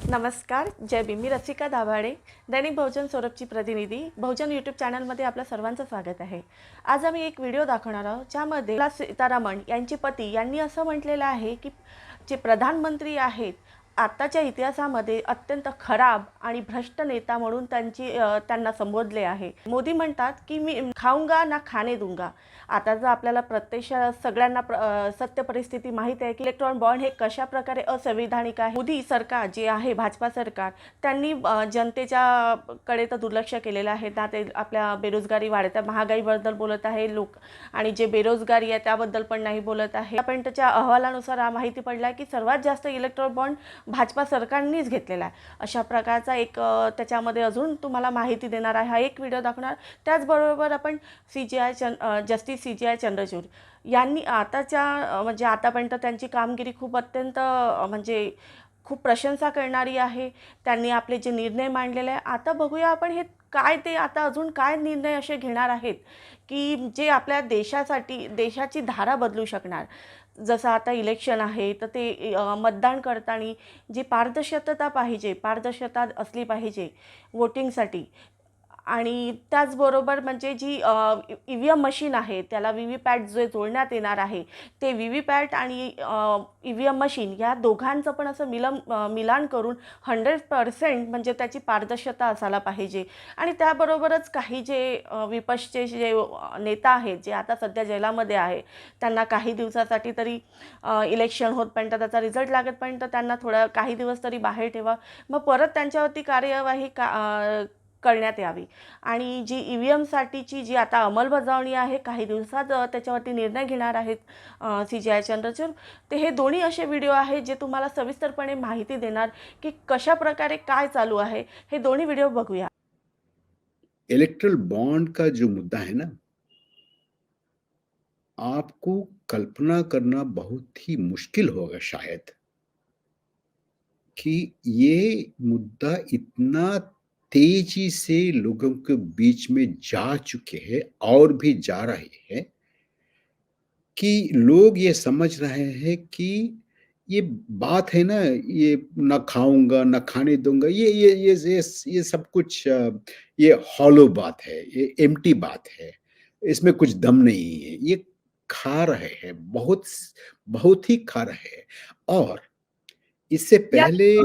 नमस्कार, जय भीम. मी रसिका दाभाडे, दैनिक बहुजन स्वरूपची प्रतिनिधी. बहुजन यूट्यूब चॅनलमध्ये आपल्या सर्वांचं स्वागत आहे. आज आम्ही एक व्हिडिओ दाखवणार आहोत, ज्यामध्ये निर्मला सीतारामन यांचे पती यांनी असं म्हटलेलं आहे की जे प्रधानमंत्री आहेत, आताच्या इतिहासामध्ये अत्यंत खराब आणि भ्रष्ट नेता म्हणून त्यांना संबोधले आहे. मोदी म्हणतात की मी खाऊंगा ना खाने दूंगा. आता जर आपल्याला प्रत्यक्ष सगळ्यांना सत्य परिस्थिती माहीत आहे की इलेक्ट्रॉन बॉन्ड हे कशा प्रकारे असंविधानिक आहे. मोदी सरकार जे आहे, भाजपा सरकार, त्यांनी जनतेच्या कडे तर दुर्लक्ष केलेलं आहे ना. ते आपल्या बेरोजगारी वाढत्या महागाईबद्दल बोलत आहे लोक, आणि जे बेरोजगारी आहे त्याबद्दल पण नाही बोलत आहे. पण त्याच्या अहवालानुसार माहिती पडला की सर्वात जास्त इलेक्ट्रॉन बॉन्ड भाजपा सरकारनेच घेतलेला आहे. अशा प्रकारचा एक त्याच्यामध्ये अजून तुम्हाला माहिती देणार आहे, हा एक व्हिडिओ दाखवणार. त्याचबरोबर आपण जस्टिस CGI चंद्रचूड यांनी म्हणजे आतापर्यंत त्यांची कामगिरी खूप अत्यंत म्हणजे खूप प्रशंसा करणारी आहे. त्यांनी आपले जे निर्णय मांडलेले आहे, आता बघूया आपण हे काय ते आता अजून काय निर्णय असे घेणार आहेत की जे आपल्या देशाची धारा बदलू शकणार. जसं आता इलेक्शन आहे, तर ते मतदान करताना जी पारदर्शकता असली पाहिजे वोटिंगसाठी. आणि त्याचबरोबर म्हणजे जी EVM मशीन आहे, त्याला VVPAT जे जोडण्यात येणार आहे, ते VVPAT आणि EVM मशीन या दोघांचं पण असं मिलान करून 100% म्हणजे त्याची पारदर्शकता असायला पाहिजे. आणि त्याबरोबरच काही जे विपक्षचे जे नेता आहेत, जे आता सध्या जेलामध्ये आहे, त्यांना काही दिवसासाठी तरी इलेक्शन होतपर्यंत, त्याचा रिझल्ट लागतपर्यंत त्यांना काही दिवस तरी बाहेर ठेवा. मग परत त्यांच्यावरती कार्यवाही करण्यात यावी. आणि जी EVMसाठीची जी आता अंमलबजावणी आहे, काही दिवसात त्याच्यावरती निर्णय घेणार आहेत CGI चंद्रचूड. ते हे दोन्ही असे व्हिडिओ आहेत जे तुम्हाला सविस्तरपणे माहिती देणार की कशा प्रकारे काय चालू आहे. हे दोन्ही व्हिडिओ बघूया. इलेक्ट्रल बॉन्ड का जो मुद्दा है ना, आपको कल्पना करना बहुत ही मुश्किल होगा शायद कि ये मुद्दा इतना तेजी से लोगों के बीच में जा चुके हैं और भी जा रहे हैं कि लोग ये समझ रहे हैं कि ये बात है ना, ये ना खाऊँगा, ना खाने दूँगा, ये सब कुछ ये हॉलो बात है, ये एम्प्टी बात है, इसमें कुछ दम नहीं है। ये खा रहे हैं, बहुत ही खा रहे हैं और इससे या पहले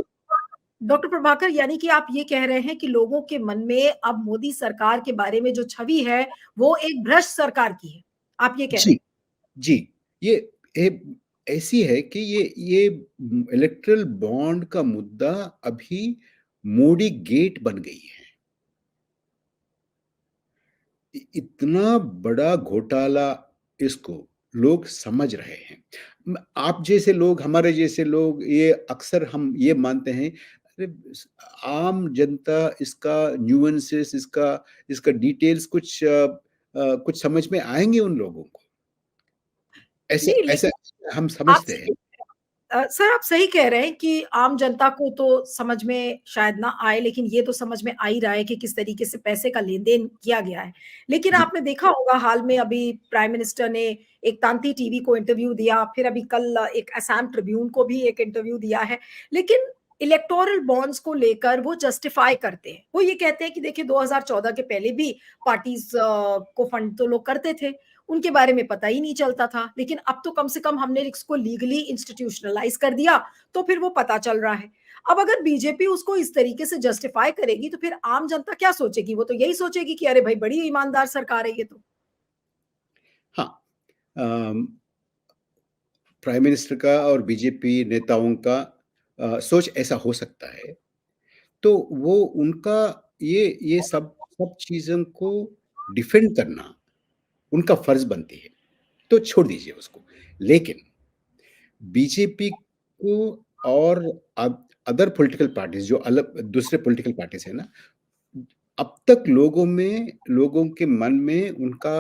डॉक्टर प्रभाकर, यानी कि आप ये कह रहे हैं कि लोगों के मन में अब मोदी सरकार के बारे में जो छवि है, वो एक भ्रष्ट सरकार की है। आप ये कह रहे जी, हैं। जी, ये ए ऐसी है कि ये इलेक्टरल बॉन्ड का मुद्दा अभी मोदी गेट बन गई है। इतना बड़ा घोटाला इसको लोग समझ रहे हैं। आप जैसे लोग, हमारे जैसे लोग, ये अक्सर हम ये मानते हैं, अरे आम जनता इसका न्यूएंसेस, इसका डिटेल्स कुछ समझ में आएंगे उन लोगों को, ऐसा नहीं, ऐसा लेकिन हम आप समझते हैं। सही सर, आप सही कह रहे हैं कि आम जनता को तो समझ में शायद ना आए, लेकिन ये तो समझ में आ ही रहा है कि किस तरीके से पैसे का लेन-देन किया गया है। लेकिन जी, आपने देखा होगा, हाल में अभी प्राइम मिनिस्टर ने एक तांती टीवी को इंटरव्यू दिया, फिर अभी कल एक असम ट्रिब्यून को भी एक इंटरव्यू दिया है। लेकिन इलेक्टोरल बॉन्ड्स को लेकर वो जस्टिफाई करते हैं। वो ये कहते हैं कि देखिए, 2014 के पहले भी पार्टीज़ को फंड तो लोग करते थे। उनके बारे में पता ही नहीं चलता था। लेकिन अब तो कम से कम हमने इसको लीगली इंस्टीट्यूशनलाइज़ कर दिया, तो फिर वो पता चल रहा है। अब अगर बीजेपी उसको इस तरीके से जस्टिफाई करेगी, तो फिर आम जनता क्या सोचेगी? वो तो यही सोचेगी कि अरे भाई, बड़ी ईमानदार सरकार है ये तो। हाँ, प्राइम मिनिस्टर का और बीजेपी नेताओं का सोच ऐसा हो सकता है। तो वो उनका ये सब सब चीज़ों को डिफेंड करना उनका फ़र्ज़ बनती है, तो छोड़ दीजिए उसको। लेकिन बीजेपी को और अदर पॉलिटिकल पार्टीज़, जो अलग दूसरे पॉलिटिकल पार्टीज़ हैं ना, अब तक लोगों के मन में उनका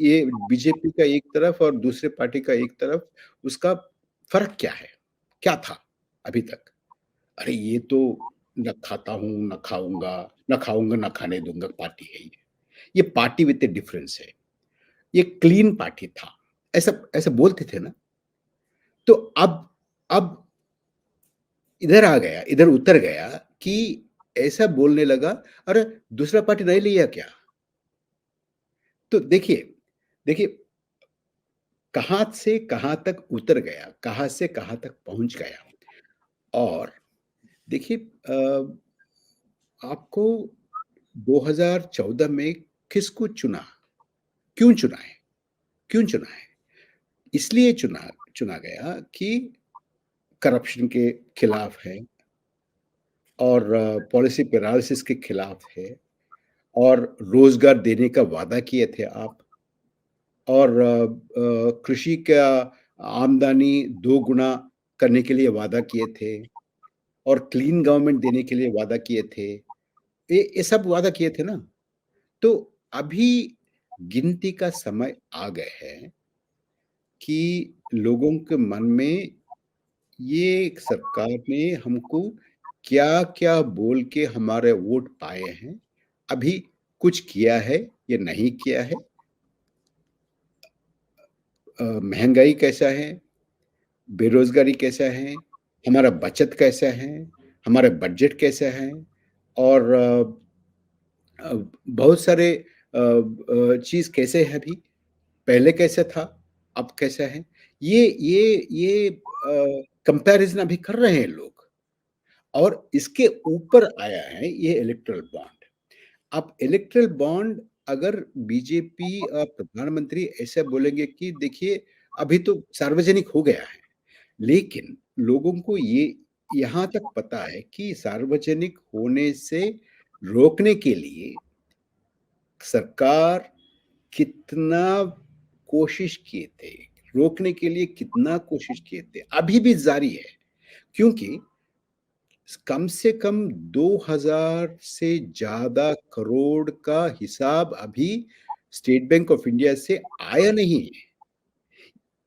ये बीजेपी का एक तरफ और दूसरे पार्टी का एक तरफ, उसका फ़र्क क्या है? क्या था अभी तक? अरे ये तो ना खाता हूँ, ना खाऊँगा, ना खाने दूँगा पार्टी है ये। ये पार्टी विथ अ डिफरेंस है। ये क्लीन पार्टी था। ऐसा ऐसा बोलते थे ना? तो अब इधर आ गया, इधर उतर गया कि ऐसा बोलने लगा, अरे दूसरा पार्टी नहीं लिया क्या? तो देखिए, देखिए कहाँ से कहाँ तक उतर गया, कहाँ से कहाँ तक पहुँच गया। और देखिए आपको 2014 में किसको चुना? क्यों चुना है? क्यों चुना है? इसलिए चुना चुना गया कि करप्शन के खिलाफ है और पॉलिसी पैरालिसिस के खिलाफ है और रोज़गार देने का वादा किए थे आप और कृषि का आमदनी 2 गुना करने के लिए वादा किए थे और क्लीन गवर्नमेंट देने के लिए वादा किए थे। ये सब वादा किए थे ना? तो अभी गिनती का समय आ गए है कि लोगों के मन में ये सरकार ने हमको क्या-क्या बोल के हमारे वोट पाए हैं, अभी कुछ किया है या नहीं किया है? महँगाई कैसा है? बेरोज़गारी कैसा है? हमारा बचत कैसा है? हमारा बजट कैसा है? और बहुत सारे चीज़ कैसे है अभी? पहले कैसा था? अब कैसा है? ये कंपैरिज़न अभी कर रहे हैं लोग और इसके ऊपर आया है ये इलेक्टोरल बॉन्ड। अब इलेक्टोरल बॉन्ड अगर बीजेपी प्रधानमंत्री ऐसा बोलेंगे कि देखिए अभी तो सार्वजनिक हो गया है, लेकिन लोगों को ये यहाँ तक पता है कि सार्वजनिक होने से रोकने के लिए सरकार कितना कोशिश किए थे, रोकने के लिए कितना कोशिश किए थे, अभी भी जारी है। क्योंकि कम से कम 2000 से ज़्यादा करोड़ का हिसाब अभी स्टेट बैंक ऑफ इंडिया से आया नहीं है।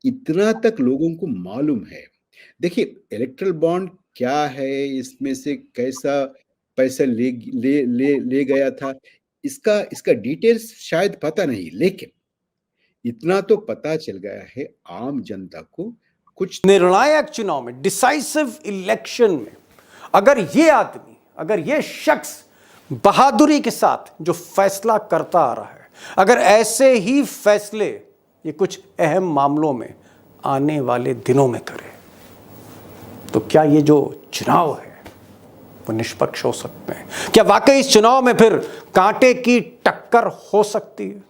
इतना तक लोगों को मालूम है। देखिए इलेक्टोरल बॉन्ड क्या है, इसमें से कैसा पैसा ले गया था, इसका इसका डिटेल्स शायद पता नहीं, लेकिन इतना तो पता चल गया है आम जनता को कुछ निर्णायक चुनाव में, डिसाइसिव इलेक्शन में अगर ये आदमी, अगर ये शख्स बहादुरी के साथ जो फैसला करता आ रहा है, अगर ऐसे ही फैसले ये कुछ अहम मामलों में आने वाले दिनों में करे, तो क्या ये जो चुनाव है वो निष्पक्ष हो सकते हैं? क्या वाकई इस चुनाव में फिर कांटे की टक्कर हो सकती है?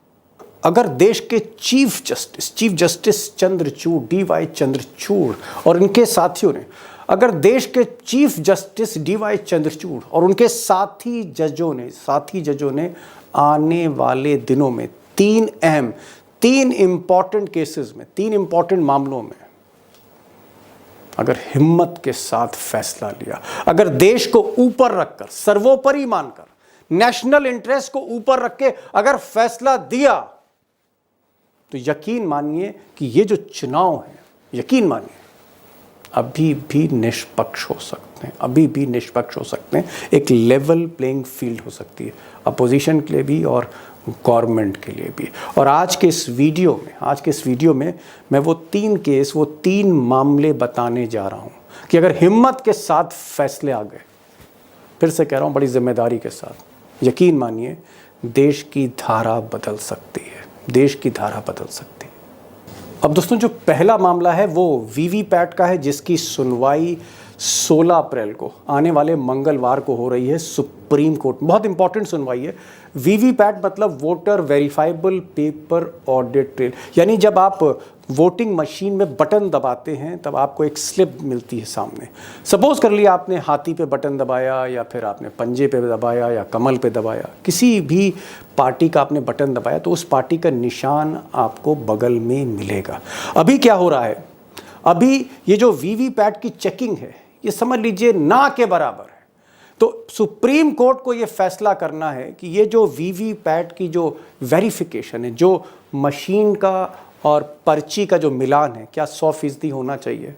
अगर देश के chief justice Chandrachud, DY Chandrachud और इनके साथियों ने, अगर देश के चीफ जस्टिस DY चंद्रचूड़ और उनके साथी जजों ने आने वाले दिनों में 3 इंपॉर्टेंट केसेस में, 3 इंपॉर्टेंट मामलों में अगर हिम्मत के साथ फैसला लिया, अगर देश को ऊपर रखकर, सर्वोपरि मानकर, नेशनल इंटरेस्ट को ऊपर रख के अगर फैसला दिया, तो यकीन मानिए कि ये जो चुनाव है, यकीन मानिए अभी भी निष्पक्ष हो सकते हैं, अभी भी निष्पक्ष हो सकते हैं। एक लेवल प्लेइंग फील्ड हो सकती है अपोजिशन के लिए भी और गवर्नमेंट के लिए भी। और आज के इस वीडियो में मैं वो 3 मामले बताने जा रहा हूँ कि अगर हिम्मत के साथ फैसले आ गए, फिर से कह रहा हूँ बड़ी जिम्मेदारी के साथ, यकीन मानिए देश की धारा बदल सकती है, देश की धारा बदल सकती है। अब दोस्तों जो पहला मामला है वो वीवीपैट का है, जिसकी सुनवाई 16 अप्रैल को, आने वाले मंगलवार को हो रही है सुप्रीम कोर्ट। बहुत इंपॉर्टेंट सुनवाई है। वीवीपैट मतलब voter verifiable paper audit trail, यानी जब आप वोटिंग मशीन में बटन दबाते हैं तब आपको एक स्लिप मिलती है सामने। सपोज कर लिया आपने हाथी पे बटन दबाया या फिर आपने पंजे पे दबाया या कमल पे दबाया, किसी भी पार्टी का आपने बटन दबाया तो उस पार्टी का निशान आपको बगल में मिलेगा। अभी क्या हो रहा है, अभी ये जो वीवीपैट की चेकिंग है ये समझ लीजिए ना के बराबर है। तो सुप्रीम कोर्ट को ये फैसला करना है कि ये जो वीवीपैट की जो वेरिफिकेशन है, जो मशीन का और पर्ची का जो मिलान है, क्या 100% होना चाहिए।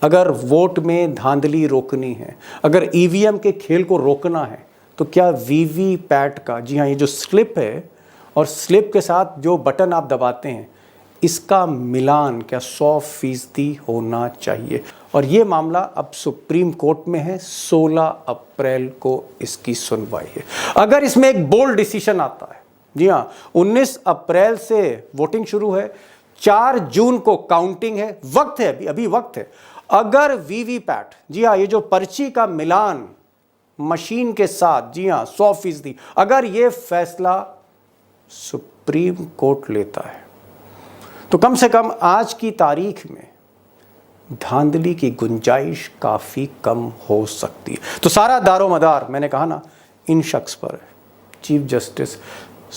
अगर वोट में धांधली रोकनी है, अगर ईवीएम के खेल को रोकना है, तो क्या वीवीपैट का, जी हाँ, ये जो स्लिप है और स्लिप के साथ जो बटन आप दबाते हैं, इसका मिलान क्या 100% होना चाहिए। और ये मामला अब सुप्रीम कोर्ट में है। 16 अप्रैल को इसकी सुनवाई है। अगर इसमें एक बोल्ड डिसीजन आता है, जी हाँ, 19 अप्रैल से वोटिंग शुरू है, 4 जून को काउंटिंग है, वक्त है, अभी वक्त है। अगर वीवीपैट, जी हाँ, ये जो पर्ची का मिलान मशीन के साथ, जी हाँ, 100%, अगर ये फैसला सुप्रीम कोर्ट लेता है तो कम से कम आज की तारीख में धांधली की गुंजाइश काफी कम हो सकती है। तो सारा दारोमदार, मैंने कहा ना, इन शख्स पर है। Chief justice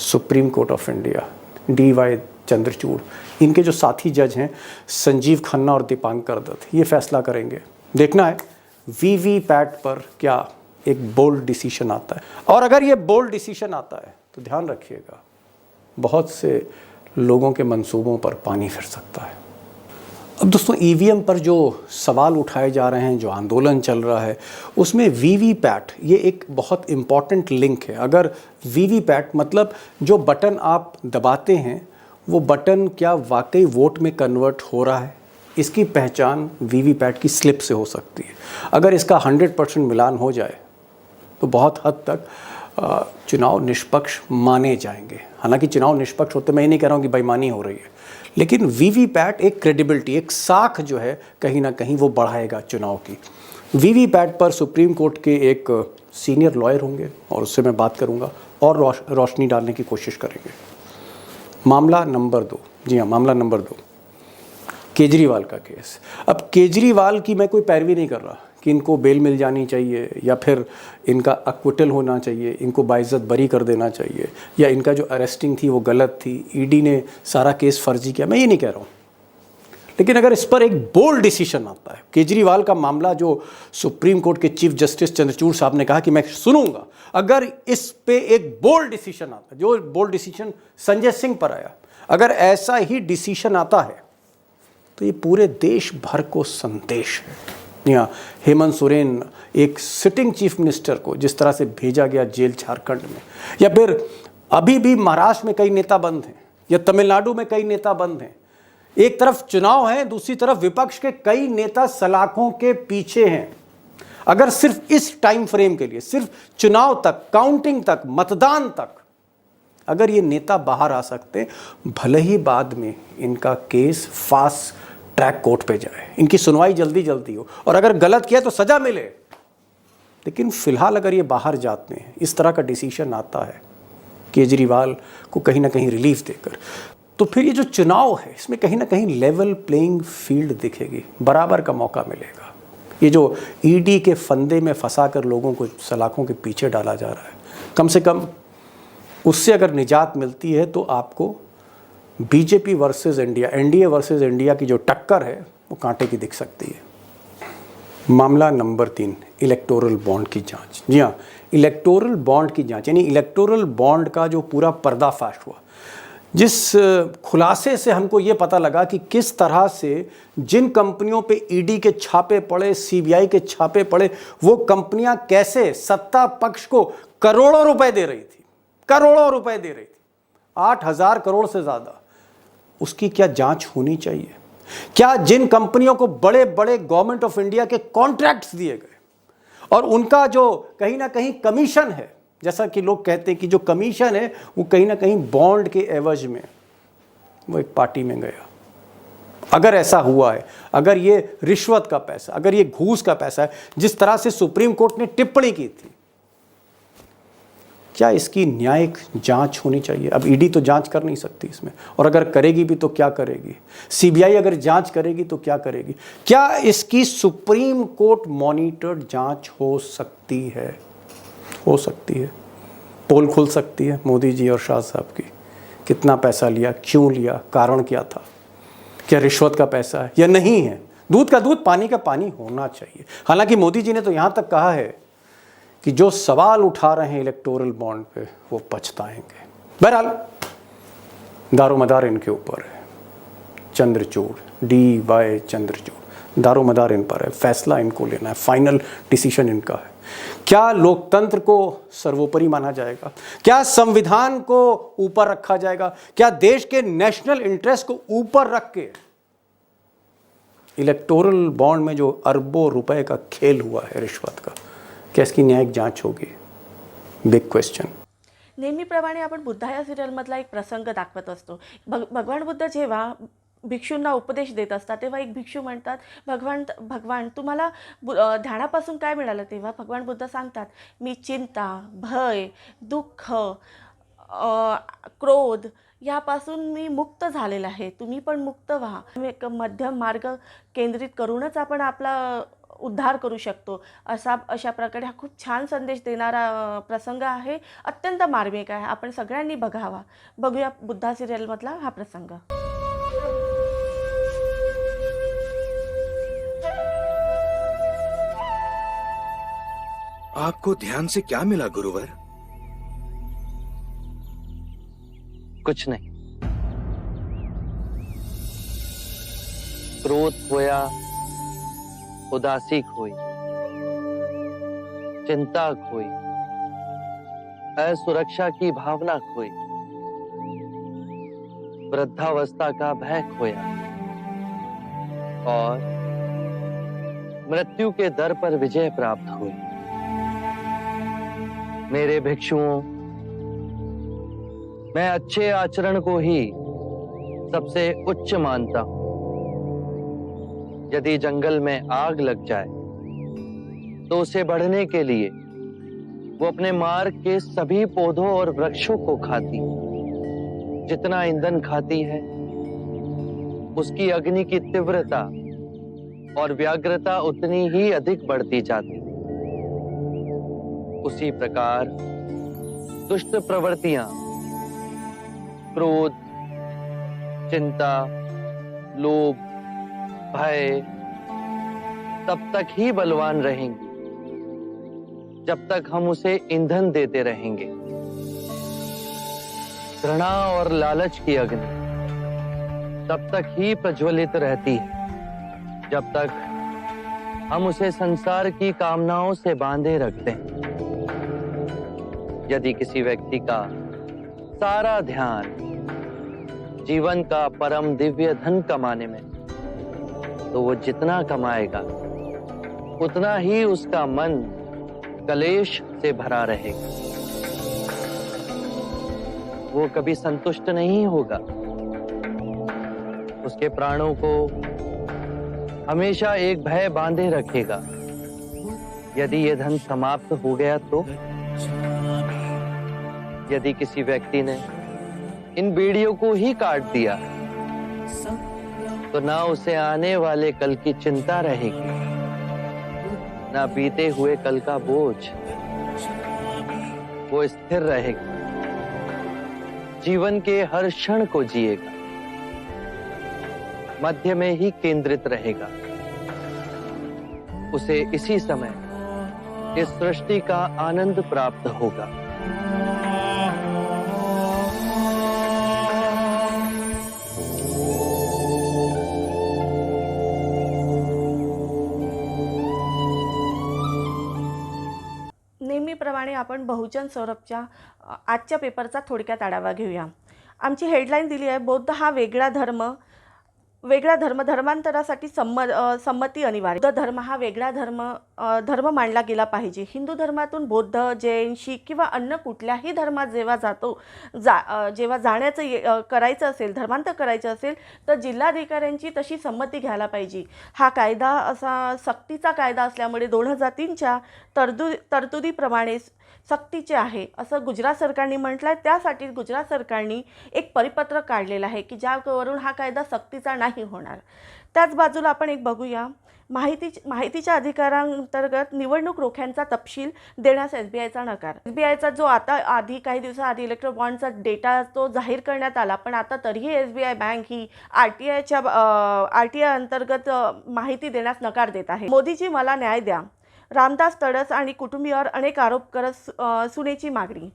supreme court of India DY Chandrachud, इनके जो साथी जज हैं संजीव खन्ना और दीपांकर दत्त, ये फैसला करेंगे। देखना है वीवीपैट पर क्या एक बोल्ड डिसीजन आता है। और अगर ये बोल्ड डिसीजन आता है तो ध्यान रखिएगा, बहुत से लोगों के मंसूबों पर पानी फिर सकता है। अब दोस्तों, EVM पर जो सवाल उठाए जा रहे हैं, जो आंदोलन चल रहा है, उसमें वीवीपैट ये एक बहुत इम्पॉर्टेंट लिंक है। अगर वीवीपैट मतलब जो बटन आप दबाते हैं वो बटन क्या वाकई वोट में कन्वर्ट हो रहा है, इसकी पहचान वीवीपैट की स्लिप से हो सकती है। अगर इसका 100% मिलान हो जाए तो बहुत हद तक चुनाव निष्पक्ष माने जाएंगे। हालांकि चुनाव निष्पक्ष होते, मैं ये नहीं कह रहा हूँ कि बेईमानी हो रही है, लेकिन वीवीपैट एक क्रेडिबिलिटी, एक साख जो है कहीं ना कहीं वो बढ़ाएगा चुनाव की। वीवीपैट पर सुप्रीम कोर्ट के एक सीनियर लॉयर होंगे और उससे मैं बात करूंगा और रोशनी डालने की कोशिश करेंगे। मामला नंबर 2, जी हाँ, मामला नंबर 2, केजरीवाल का केस। अब केजरीवाल की मैं कोई पैरवी नहीं कर रहा कि इनको बेल मिल जानी चाहिए या फिर इनका अक्विटल होना चाहिए, इनको बाइज्जत बरी कर देना चाहिए, या इनका जो अरेस्टिंग थी वो गलत थी, ईडी ने सारा केस फर्जी किया, मैं ये नहीं कह रहा हूँ। लेकिन अगर इस पर एक बोल्ड डिसीजन आता है, केजरीवाल का मामला जो सुप्रीम कोर्ट के चीफ जस्टिस चंद्रचूड़ साहब ने कहा कि मैं सुनूंगा, अगर इस पे एक बोल्ड डिसीजन आता है, जो बोल्ड डिसीजन संजय सिंह पर आया, अगर ऐसा ही डिसीजन आता है तो ये पूरे देश भर को संदेश है। यहाँ हेमंत सोरेन, एक सिटिंग चीफ मिनिस्टर को जिस तरह से भेजा गया जेल झारखंड में, या फिर अभी भी महाराष्ट्र में कई नेता बंद हैं, या तमिलनाडु में कई नेता बंद हैं। एक तरफ चुनाव है, दूसरी तरफ विपक्ष के कई नेता सलाखों के पीछे हैं। अगर सिर्फ इस टाइम फ्रेम के लिए, सिर्फ चुनाव तक, काउंटिंग तक, मतदान तक, अगर ये नेता बाहर आ सकते, भले ही बाद में इनका केस फास्ट ट्रैक कोर्ट पे जाए, इनकी सुनवाई जल्दी जल्दी हो, और अगर गलत किया तो सजा मिले, लेकिन फिलहाल अगर ये बाहर जाते हैं, इस तरह का डिसीजन आता है केजरीवाल को कहीं ना कहीं रिलीफ देकर, तो फिर ये जो चुनाव है इसमें कहीं ना कहीं लेवल प्लेइंग फील्ड दिखेगी, बराबर का मौका मिलेगा। ये जो ईडी के फंदे में फंसाकर लोगों को सलाखों के पीछे डाला जा रहा है, कम से कम उससे अगर निजात मिलती है तो आपको BJP versus India, NDA versus India की जो टक्कर है वो कांटे की दिख सकती है। मामला नंबर 3, इलेक्टोरल बॉन्ड की जांच। जी हाँ, इलेक्टोरल बॉन्ड की जांच, यानी इलेक्टोरल बॉन्ड का जो पूरा पर्दाफाश हुआ, जिस खुलासे से हमको ये पता लगा कि किस तरह से जिन कंपनियों पे ईडी के छापे पड़े, सीबीआई के छापे पड़े, वो कंपनियां कैसे सत्ता पक्ष को करोड़ों रुपए दे रही थी, करोड़ों रुपए दे रही थी, 8,000 करोड़ से ज्यादा। उसकी क्या जांच होनी चाहिए? क्या जिन कंपनियों को बड़े बड़े गवर्नमेंट ऑफ इंडिया के कॉन्ट्रैक्ट्स दिए गए और उनका जो कहीं ना कहीं कमीशन है, जैसा कि लोग कहते हैं कि जो कमीशन है वो कहीं ना कहीं बॉन्ड के एवज में वो एक पार्टी में गया, अगर ऐसा हुआ है, अगर ये रिश्वत का पैसा, अगर ये घूस का पैसा है, जिस तरह से सुप्रीम कोर्ट ने टिप्पणी की थी, क्या इसकी न्यायिक जांच होनी चाहिए? अब ईडी तो जांच कर नहीं सकती इसमें, और अगर करेगी भी तो क्या करेगी? सीबीआई अगर जांच करेगी तो क्या करेगी? क्या इसकी सुप्रीम कोर्ट मॉनिटर्ड जांच हो सकती है? हो सकती है। पोल खुल सकती है मोदी जी और शाह साहब की, कितना पैसा लिया, क्यों लिया, कारण क्या था, क्या रिश्वत का पैसा है या नहीं है? दूध का दूध, पानी का पानी होना चाहिए। हालांकि मोदी जी ने तो यहां तक कहा है कि जो सवाल उठा रहे हैं इलेक्टोरल बॉन्ड पे वो पछताएंगे। बहरहाल दारोमदार इनके ऊपर है, चंद्रचूड़, DY चंद्रचूड़, दारोमदार इन पर है, फैसला इनको लेना है, फाइनल डिसीजन इनका है। क्या लोकतंत्र को सर्वोपरि माना जाएगा? क्या संविधान को ऊपर रखा जाएगा? क्या देश के नेशनल इंटरेस्ट को ऊपर रख के इलेक्टोरल बॉन्ड में जो अरबों रुपए का खेल हुआ है रिश्वत का, क्या इसकी न्यायिक जांच होगी? Big question. नेहमीप्रमाणे आपण बुद्धा या सिरियलमधला एक प्रसंग दाखवत असतो. भगवान बुद्ध जेव्हा भिक्षूंना उपदेश देत असतात तेव्हा एक भिक्षू म्हणतात, भगवान तुम्हाला ध्यानापासून काय मिळालं? तेव्हा भगवान बुद्ध सांगतात, मी चिंता, भय, दुःख, क्रोध यापासून मी मुक्त झालेला आहे. तुम्ही पण मुक्त व्हा. एक मध्यम मार्ग केंद्रित करूनच आपण आपला उद्धार करू शकतो. अशा प्रकारे हा खूप छान संदेश देणारा प्रसंग आहे. अत्यंत मार्मिक आहे. आपण सगळ्यांनी बघावा. बघूया बुद्धा सिरियलमधला हा प्रसंग. आपको ध्यान से क्या मिला गुरुवर? कुछ नहीं. क्रोध खोया, उदासी खोई, चिंता खोई, असुरक्षा की भावना खोई, वृद्धावस्था का भय खोया और मृत्यु के दर पर विजय प्राप्त हुई. मेरे भिक्षुओं, मैं अच्छे आचरण को ही सबसे उच्च मानता हूं. यदि जंगल में आग लग जाए तो उसे बढ़ने के लिए वो अपने मार्ग के सभी पौधों और वृक्षों को खाती है. जितना ईंधन खाती है उसकी अग्नि की तीव्रता और व्याग्रता उतनी ही अधिक बढ़ती जाती है. उसी प्रकार दुष्ट प्रवृत्तियां, क्रोध, चिंता, लोभ, भय तब तक ही बलवान रहेंगी जब तक हम उसे ईंधन देते रहेंगे. घृणा और लालच की अग्नि तब तक ही प्रज्वलित रहती है जब तक हम उसे संसार की कामनाओं से बांधे रखते हैं. यदि किसी व्यक्ति का सारा ध्यान जीवन का परम दिव्य धन कमाने में, तो वो जितना कमाएगा उतना ही उसका मन कलेश से भरा रहेगा. वो कभी संतुष्ट नहीं होगा. उसके प्राणों को हमेशा एक भय बांधे रखेगा. यदि ये धन समाप्त हो गया तो? यदि किसी व्यक्ति ने इन बीड़ियों को ही काट दिया तो ना उसे आने वाले कल की चिंता रहेगी, ना बीते हुए कल का बोझ. वो स्थिर रहेगा, जीवन के हर क्षण को जिएगा, मध्य में ही केंद्रित रहेगा. उसे इसी समय इस सृष्टि का आनंद प्राप्त होगा. नेहमीप्रमाणे आपण बहुजन सौरभच्या आजच्या पेपरचा थोडक्यात आढावा घेऊया. आमची हेडलाईन दिली आहे, बौद्ध हा वेगळा धर्म, धर्मांतरासाठी संमती अनिवार्य. बौद्ध धर्म हा वेगळा धर्म मानला गेला पाहिजे. हिंदू धर्मातून बौद्ध, जैन, शीख किंवा अन्य कुठल्याही धर्मात जेव्हा जेव्हा जाण्याचं करायचं असेल, धर्मांतर करायचं असेल तर जिल्हाधिकाऱ्यांची तशी संमती घ्यायला पाहिजे. हा कायदा असा सक्तीचा कायदा असल्यामुळे 2003च्या तरतुदीप्रमाणे सक्तीचे आहे असं गुजरात सरकारने म्हटलं आहे. त्यासाठी गुजरात सरकारने एक परिपत्रक काढलेलं आहे की ज्यावरून हा कायदा सक्तीचा नाही होणार. त्याच बाजूला आपण एक बघूया, माहितीच्या अधिकारांतर्गत निवडणूक रोख्यांचा तपशील देण्यास SBIचा नकार. SBIचा जो आता काही दिवसाआधी इलेक्ट्रो बॉन्डचा डेटा तो जाहीर करण्यात आला, पण आता तरीही SBI बँक ही RTI अंतर्गत माहिती देण्यास नकार देत आहे. मोदीजी मला न्याय द्या, रामदास तडस आणि कुटुंबियावर अनेक आरोप करत सुनेची मागणी.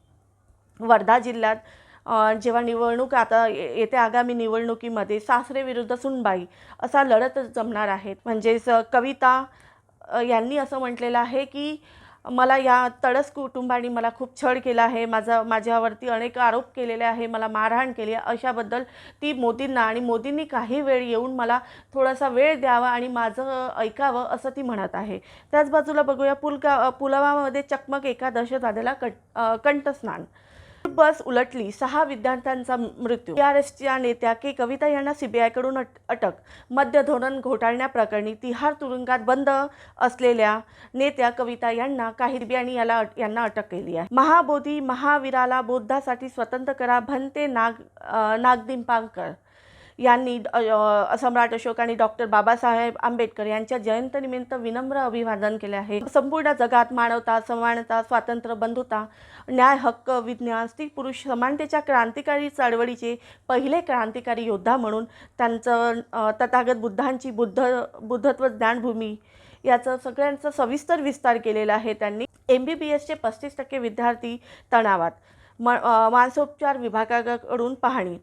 वर्धा जिल्ह्यात जेव्हा निवडणूक आता येत्या आगामी निवडणुकीमध्ये सासरे विरुद्ध सुनबाई असा लढत जमणार आहेत. म्हणजेच कविता यांनी असं म्हटलेलं आहे की मला या तळस कुटुंबाने मला खूप छळ केला आहे, माझ्यावरती अनेक आरोप केलेले आहे, मला मारहाण केली आहे, अशाबद्दल ती मोदींना आणि मोदींनी काही वेळ येऊन मला थोडासा वेळ द्यावा आणि माझं ऐकावं असं ती म्हणत आहे. त्याच बाजूला बघूया पुलवामामध्ये चकमक, एका दहशतवाद्याला कंठस्नान. बस उलटली, 6 विद्यार्थ्यांचा मृत्यू. टीआरएसच्या नेत्या के कविता यांना सीबीआयकडून अटक. मद्य धोरण घोटाळण्याप्रकरणी तिहार तुरुंगात बंद असलेल्या नेत्या कविता यांना काही सीबीआयने यांना अटक केली आहे. महाबोधी महावीराला बौद्धासाठी स्वतंत्र करा, भंते नागदिंपांकर यांनी सम्राट अशोक आणि डॉक्टर बाबासाहेब आंबेडकर यांच्या जयंतीनिमित्त विनम्र अभिवादन केले आहे. संपूर्ण जगात मानवता, समानता, स्वातंत्र्य, बंधुता, न्याय, हक्क, विज्ञान, स्त्री पुरुष समानतेच्या क्रांतिकारी चळवळीचे पहिले क्रांतिकारी योद्धा म्हणून त्यांचं तथागत बुद्धांची बुद्धत्व ज्ञानभूमी याचं सगळ्यांचं सविस्तर विस्तार केलेला आहे त्यांनी. MBBSचे 35% विद्यार्थी तणावात. मानसोपचार विभागाकडून पाहणी.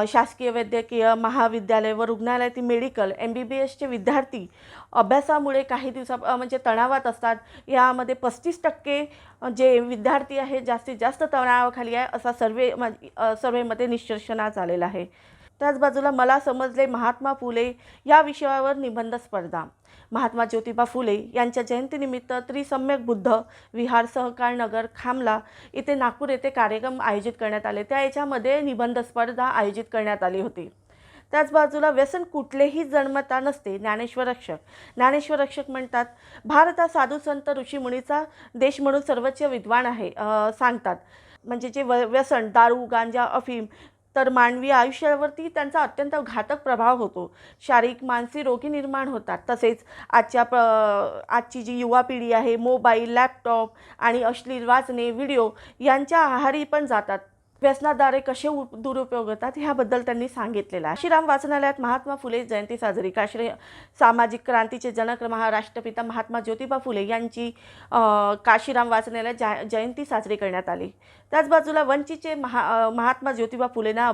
शासकीय वैद्यकीय महाविद्यालय व रुग्णालयातील मेडिकल MBBSचे विद्यार्थी अभ्यासामुळे काही म्हणजे तणावात असतात. यामध्ये 35% जे विद्यार्थी आहेत जास्तीत जास्त तणावाखाली आहे असा सर्वेमध्ये निष्कर्षणात आलेला आहे. त्याच बाजूला मला समजले महात्मा फुले या विषयावर निबंध स्पर्धा. महात्मा ज्योतिबा फुले यांच्या जयंतीनिमित्त त्रिसम्यक बुद्ध विहार सहकार नगर खामला इथे नागपूर येथे कार्यक्रम आयोजित करण्यात आले. त्या याच्यामध्ये निबंध स्पर्धा आयोजित करण्यात आली होती. त्याच बाजूला व्यसन कुठलेही जन्मता नसते. ज्ञानेश्वर रक्षक म्हणतात, भारत हा साधू संत ऋषीमुनीचा देश म्हणून सर्वोच्च विद्वान आहे सांगतात. म्हणजे जे व्यसन दारू, गांजा, अफीम तर मानवी आयुष्यावरती त्यांचा अत्यंत घातक प्रभाव होतो. शारीरिक मानसिक रोगी निर्माण होतात. तसेच आजची जी युवा पिढी आहे मोबाईल, लॅपटॉप आणि अश्लील वाचणे, व्हिडिओ यांच्या आहारी पण जातात. व्यसनाद्वारे कसे दुरुपयोग होतात ह्याबद्दल त्यांनी सांगितलेलं आहे. काशीराम वाचनालयात महात्मा फुले जयंती साजरी. सामाजिक क्रांतीचे जनक राष्ट्रपिता महात्मा ज्योतिबा फुले यांची काशीराम वाचनालयात जयंती साजरी करण्यात आली. त्याच बाजूला वंचितचे महात्मा ज्योतिबा फुलेंना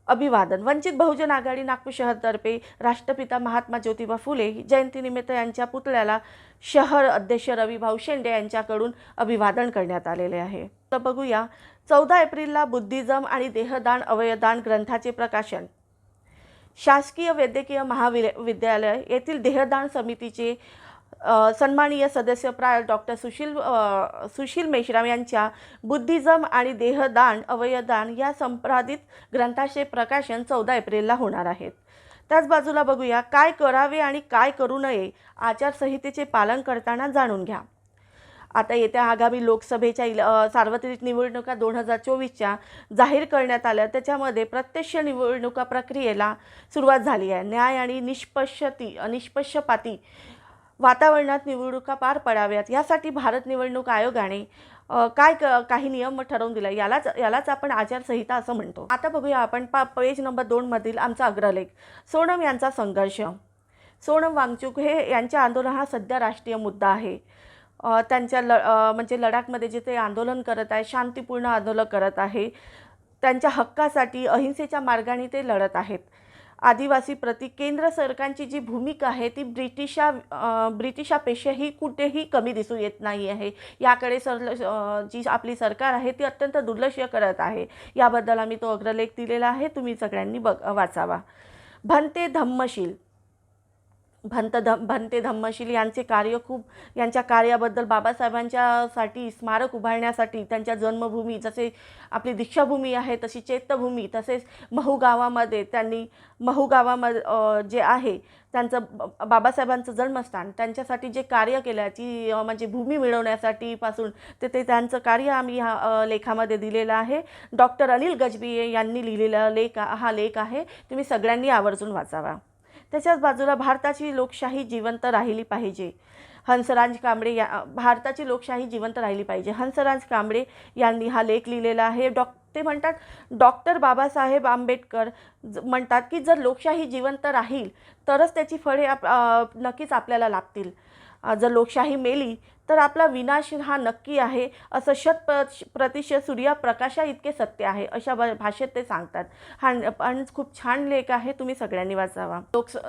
अभिवादन. वंचित बहुजन आघाडी नागपूर शहरतर्फे राष्ट्रपिता महात्मा ज्योतिबा फुले जयंतीनिमित्त यांच्या पुतळ्याला शहर अध्यक्ष रविभाऊ शेंडे यांच्याकडून अभिवादन करण्यात आलेले आहे. तर बघूया 14 एप्रिलला बुद्धिझम आणि देहदान अवयवदान ग्रंथाचे प्रकाशन. शासकीय वैद्यकीय महाविद्यालय येथील देहदान समितीचे सन्माननीय सदस्य डॉक्टर सुशील मेश्राम यांच्या बुद्धिझम आणि देहदान अवयवदान या संपादित ग्रंथाचे प्रकाशन 14 एप्रिलला होणार आहेत. त्याच बाजूला बघूया काय करावे आणि काय करू नये आचारसंहितेचे पालन करताना जाणून घ्या. आता येत्या आगामी लोकसभेच्या सार्वत्रिक निवडणुका 2024च्या जाहीर करण्यात आल्या. त्याच्यामध्ये प्रत्यक्ष निवडणुका प्रक्रियेला सुरुवात झाली आहे. न्याय आणि निष्पक्षपाती वातावरणात निवडणुका पार पडाव्यात यासाठी भारत निवडणूक आयोगाने काही नियम ठरवून दिला. यालाच आपण आचारसंहिता असं म्हणतो. आता बघूया आपण पेज नंबर 2 मधील आमचा अग्रलेख. सोनम यांचा संघर्ष. सोनम वांगचुक यांच्या आंदोलन हा सध्या राष्ट्रीय मुद्दा आहे. त्यांच्या म्हणजे लडाखमध्ये जे ते आंदोलन करत आहे, शांतिपूर्ण आंदोलन करत आहे. त्यांच्या हक्कासाठी अहिंसेच्या मार्गाने ते लढत आहेत. आदिवासी प्रति केंद्र सरकारची जी भूमिका आहे ती ब्रिटिशापेक्षाही कुठेही कमी दिसून येत नाही आहे. याकडे जी आपली सरकार आहे ती अत्यंत दुर्लक्ष करत आहे. याबद्दल आम्ही तो अग्रलेख दिलेला आहे, तुम्ही सगळ्यांनी वाचावा. भंते धम्मशील यांचे कार्य यांच्या कार्याबद्दल बाबासाहेबांच्यासाठी स्मारक उभारण्यासाठी त्यांच्या जन्मभूमी जसे आपली दीक्षाभूमी आहे तशी चैत्यभूमी तसेच महू गावामध्ये जे आहे त्यांचं बाबासाहेबांचं जन्मस्थान त्यांच्यासाठी जे कार्य केल्याची म्हणजे भूमी मिळवण्यासाठी पासून ते त्यांचं कार्य आम्ही ह्या लेखामध्ये दिलेलं आहे. डॉक्टर अनिल गजबी यांनी लिहिलेला हा लेख आहे, तुम्ही सगळ्यांनी आवर्जून वाचावा. त्याच्याच बाजूला भारताची लोकशाही जिवंत राहिली पाहिजे. भारताची लोकशाही जिवंत राहिली पाहिजे. हंसराज कांबळे यांनी हा लेख लिहिलेला आहे. ते म्हणतात डॉक्टर बाबासाहेब आंबेडकर म्हणतात की जर लोकशाही जिवंत राहील तरच त्याची फळे नक्कीच आपल्याला लाभतील. जर लोकशाही मेली तर आपला विनाश हा नक्की आहे असं प्रतिशत सूर्यप्रकाशा इतके सत्य आहे, अशा भाषेत ते सांगतात. हा पण खूप छान लेख आहे, तुम्ही सगळ्यांनी वाचावा.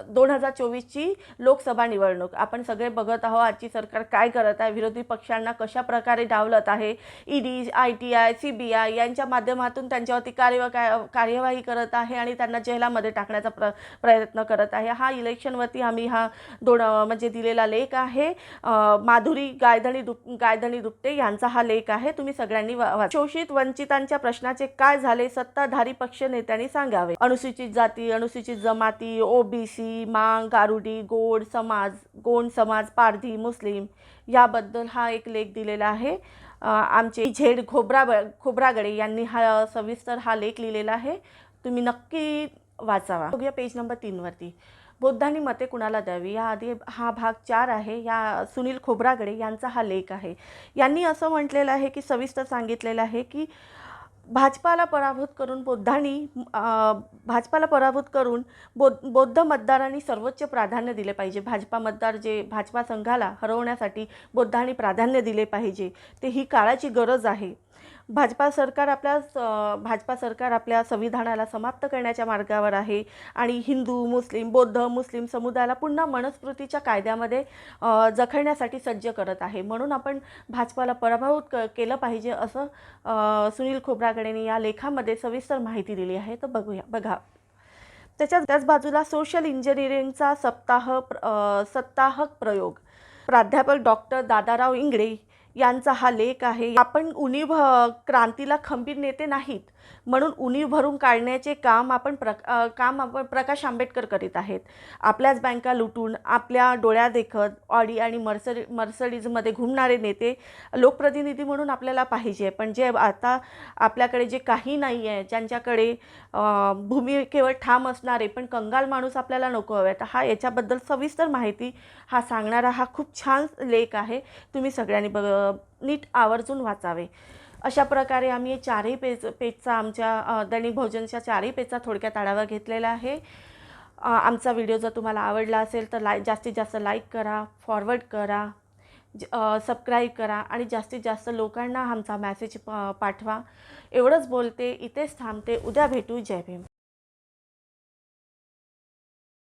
2024ची लोकसभा निवडणूक आपण सगळे बघत आहोत. आजची सरकार काय करत आहे, विरोधी पक्षांना कशा प्रकारे डावलत आहे. ईडी, ITI, CBI यांच्या माध्यमातून त्यांच्यावरती कार्यवाही करत आहे आणि त्यांना जेलामध्ये टाकण्याचा प्रयत्न करत आहे. हा इलेक्शनवरती आम्ही हा म्हणजे दिलेला लेख आहे. माधुरी गायधनी दुप्ते यांचा हा लेख आहे, तुम्ही सगळ्यांनी शोषित वंचितांच्या प्रश्नाचे काय झाले, सत्ताधारी पक्ष नेत्यांनी सांगावे. अनुसूचित जाती, अनुसूचित जमाती, OBC, मांग, गारुडी, गोंड समाज, पारधी, मुस्लिम याबद्दल हा एक लेख दिलेला आहे. आमचे झेड खोब्रागडे यांनी हा सविस्तर हा लेख लिहिलेला आहे, तुम्ही नक्की वाचावा. बघूया पेज नंबर 3 वरती. बौद्धांनी मते कुणाला द्यावी, याआधी हा भाग 4 आहे. या सुनील खोब्रागडे यांचा हा लेख आहे. यांनी असं म्हटलेलं आहे की सविस्तर सांगितलेलं आहे की भाजपाला पराभूत करून बौद्ध मतदारांनी सर्वोच्च प्राधान्य दिले पाहिजे. भाजपा संघाला हरवण्यासाठी बौद्धांनी प्राधान्य दिले पाहिजे, ते ही काळाची गरज आहे. भाजपा सरकार आपल्या संविधानाला समाप्त करण्याच्या मार्गावर आहे आणि बौद्ध समुदायाला पुन्हा मनुस्मृतीच्या कायद्यामध्ये जखडण्यासाठी सज्ज करत आहे. म्हणून आपण भाजपाला पराभूत केलं पाहिजे असं सुनील खोब्रागडेंनी या लेखामध्ये सविस्तर माहिती दिली आहे. तर बघा. त्याच बाजूला सोशल इंजिनिअरिंगचा सप्ताहक प्रयोग, प्राध्यापक डॉक्टर दादाराव इंगळे यांचा हा लेख आहे. आपण उणीव क्रांतीला खंबीर नेते नाहीत म्हणून उणीव भरून काढण्याचे काम आपण प्रकाश आंबेडकर करीत आहेत. आपल्याच बँका लुटून आपल्या डोळ्या देखत ऑडी आणि मर्सडीजमध्ये घुमणारे नेते लोकप्रतिनिधी म्हणून आपल्याला पाहिजे. पण जे आता आपल्याकडे जे काही नाही आहे, ज्यांच्याकडे भूमिकेवर ठाम असणारे पण कंगाल माणूस आपल्याला नको हवे, तर याच्याबद्दल सविस्तर माहिती सांगणारा हा खूप छान लेख आहे, तुम्ही सगळ्यांनी नीट आवर्जून वाचावे. अशा प्रकारे आम्ही 4ही पेजचा आमच्या दैनिक भोजनच्या 4ही पेजचा थोडक्यात आढावा घेतलेला आहे. आमचा व्हिडिओ जर तुम्हाला आवडला असेल तर जास्तीत जास्त लाईक करा, फॉरवर्ड करा, सबस्क्राईब करा आणि जास्तीत जास्त लोकांना आमचा मेसेज पाठवा. एवढंच बोलते, इथेच थांबते. उद्या भेटू. जय भीम.